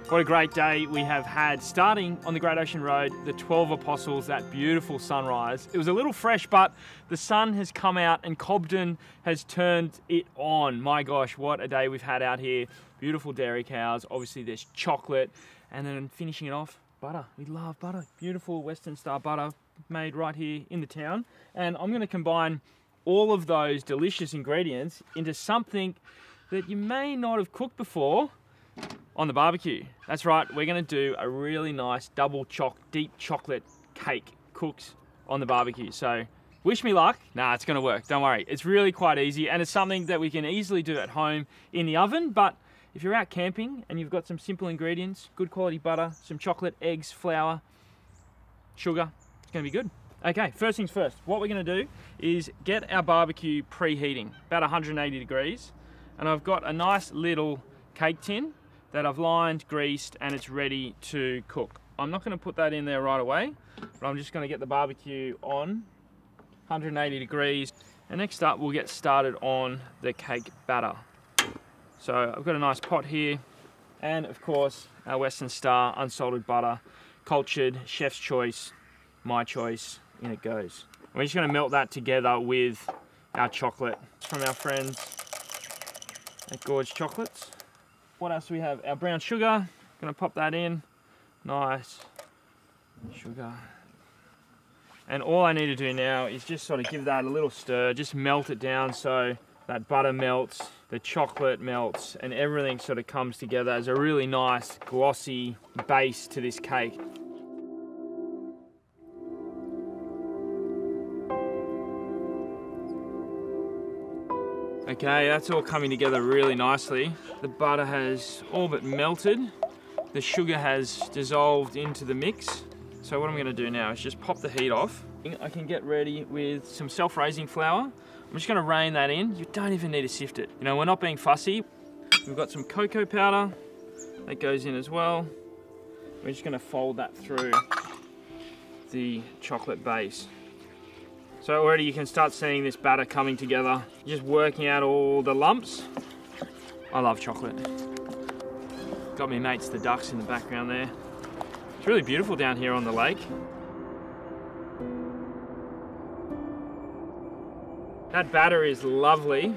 What a great day we have had. Starting on the Great Ocean Road, the 12 Apostles, that beautiful sunrise. It was a little fresh, but the sun has come out and Cobden has turned it on. My gosh, what a day we've had out here. Beautiful dairy cows. Obviously there's chocolate, and then finishing it off, butter. We love butter. Beautiful Western Star butter made right here in the town. And I'm gonna combine all of those delicious ingredients into something that you may not have cooked before on the barbecue. That's right, we're gonna do a really nice deep chocolate cake cooked on the barbecue. So wish me luck. Nah, it's gonna work, don't worry. It's really quite easy, and it's something that we can easily do at home in the oven. But if you're out camping and you've got some simple ingredients, good quality butter, some chocolate, eggs, flour, sugar, it's gonna be good. Okay, first things first, what we're gonna do is get our barbecue preheating, about 180 degrees. And I've got a nice little cake tin that I've lined, greased, and it's ready to cook. I'm not gonna put that in there right away, but I'm just gonna get the barbecue on 180 degrees. And next up, we'll get started on the cake batter. So I've got a nice pot here, and of course, our Western Star unsalted butter, cultured, chef's choice, my choice, in it goes. We're just gonna melt that together with our chocolate from our friends at Gorge Chocolates. What else do we have? Our brown sugar. Gonna pop that in. Nice sugar. And all I need to do now is just sort of give that a little stir, just melt it down so that butter melts, the chocolate melts, and everything sort of comes together as a really nice glossy base to this cake. Okay, that's all coming together really nicely. The butter has all but melted. The sugar has dissolved into the mix. So what I'm gonna do now is just pop the heat off. I can get ready with some self-raising flour. I'm just gonna rain that in. You don't even need to sift it. You know, we're not being fussy. We've got some cocoa powder that goes in as well. We're just gonna fold that through the chocolate base. So already you can start seeing this batter coming together, just working out all the lumps. I love chocolate. Got me mates the ducks in the background there. It's really beautiful down here on the lake. That batter is lovely.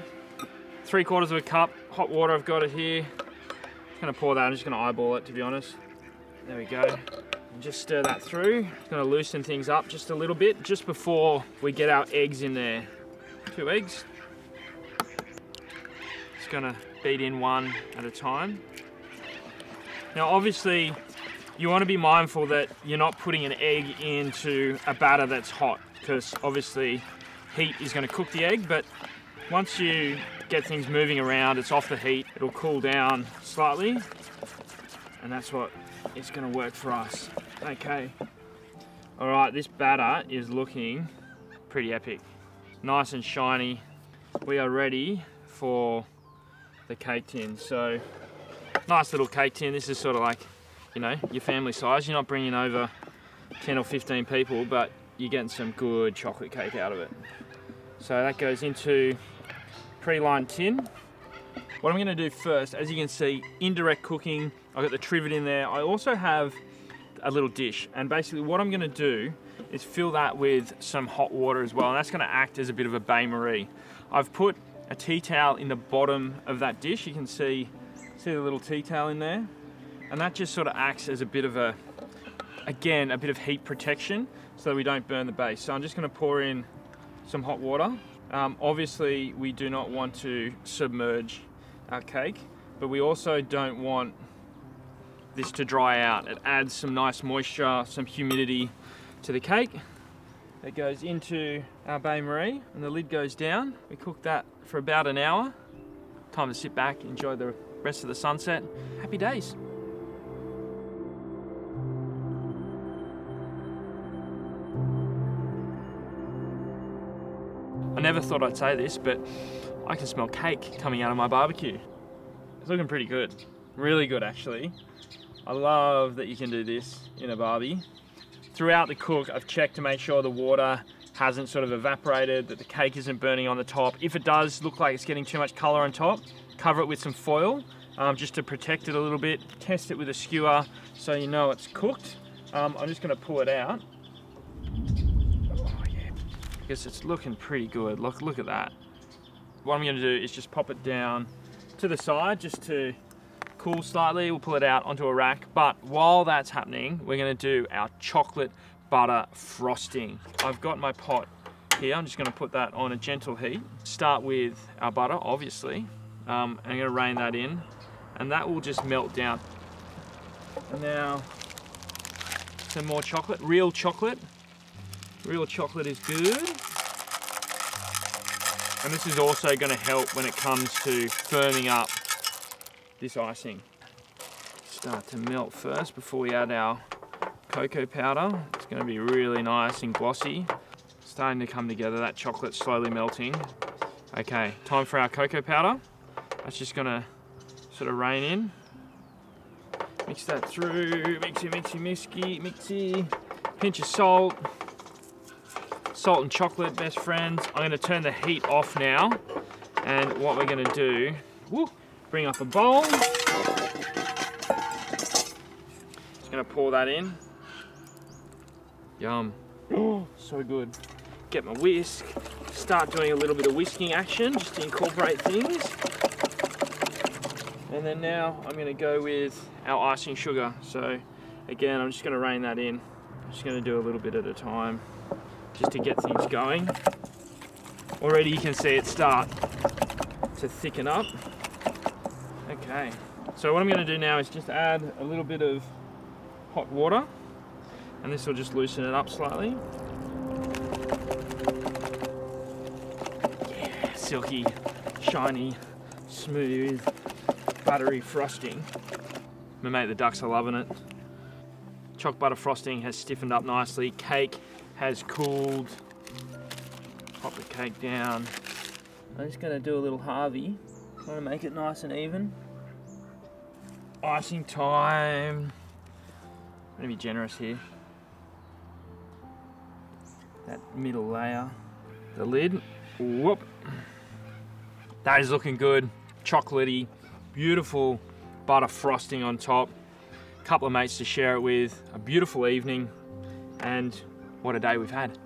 3/4 of a cup, hot water I've got it here. Just gonna pour that, I'm just gonna eyeball it to be honest. There we go. Just stir that through. Gonna loosen things up just a little bit just before we get our eggs in there. 2 eggs. Just gonna beat in one at a time. Now obviously you want to be mindful that you're not putting an egg into a batter that's hot, because obviously heat is going to cook the egg, but once you get things moving around, it's off the heat, it'll cool down slightly, and that's what is going to work for us. Okay. All right, this batter is looking pretty epic. Nice and shiny. We are ready for the cake tin. So, nice little cake tin. This is sort of like, you know, your family size. You're not bringing over 10 or 15 people, but you're getting some good chocolate cake out of it. So that goes into pre-lined tin. What I'm going to do first, as you can see, Indirect Cooking. I've got the trivet in there. I also have a little dish, and basically what I'm going to do is fill that with some hot water as well, and that's going to act as a bit of a bain-marie. I've put a tea towel in the bottom of that dish. You can see the little tea towel in there, and that just sort of acts as a bit of a, again, a bit of heat protection so that we don't burn the base. So I'm just going to pour in some hot water. Obviously we do not want to submerge our cake, but we also don't want this to dry out. It adds some nice moisture, some humidity to the cake. It goes into our bain-marie and the lid goes down. We cook that for about an hour. Time to sit back, enjoy the rest of the sunset. Happy days. I never thought I'd say this, but I can smell cake coming out of my barbecue. It's looking pretty good. Really good, actually. I love that you can do this in a barbie. Throughout the cook, I've checked to make sure the water hasn't sort of evaporated, that the cake isn't burning on the top. If it does look like it's getting too much color on top, cover it with some foil. just to protect it a little bit. Test it with a skewer so you know it's cooked. I'm just going to pull it out. Oh yeah, because it's looking pretty good. Look at that. What I'm going to do is just pop it down to the side just to cool slightly. We'll pull it out onto a rack. But while that's happening, we're going to do our chocolate butter frosting. I've got my pot here. I'm just going to put that on a gentle heat. Start with our butter, obviously. I'm going to rain that in, and that will just melt down. And now some more chocolate. Real chocolate. Real chocolate is good. And this is also going to help when it comes to firming up this icing. Start to melt first before we add our cocoa powder. It's going to be really nice and glossy. Starting to come together, that chocolate slowly melting. Okay, time for our cocoa powder. That's just going to sort of rain in. Mix that through, mixy. Pinch of salt. Salt and chocolate, best friends. I'm going to turn the heat off now. And what we're going to do, bring up a bowl. Just going to pour that in. Yum. Oh, so good. Get my whisk. Start doing a little bit of whisking action just to incorporate things. And then now I'm going to go with our icing sugar. So again, I'm just going to rain that in. I'm just going to do a little bit at a time just to get things going. Already you can see it start to thicken up. Okay, so what I'm going to do now is just add a little bit of hot water, and this will just loosen it up slightly. Yeah, silky, shiny, smooth, buttery frosting. My mate the ducks are loving it. Choc butter frosting has stiffened up nicely. Cake has cooled. Pop the cake down. I'm just going to do a little Harvey. Trying to make it nice and even. Icing time. I'm going to be generous here. That middle layer. The lid. Whoop. That is looking good. Chocolatey. Beautiful butter frosting on top. A couple of mates to share it with. A beautiful evening. And what a day we've had.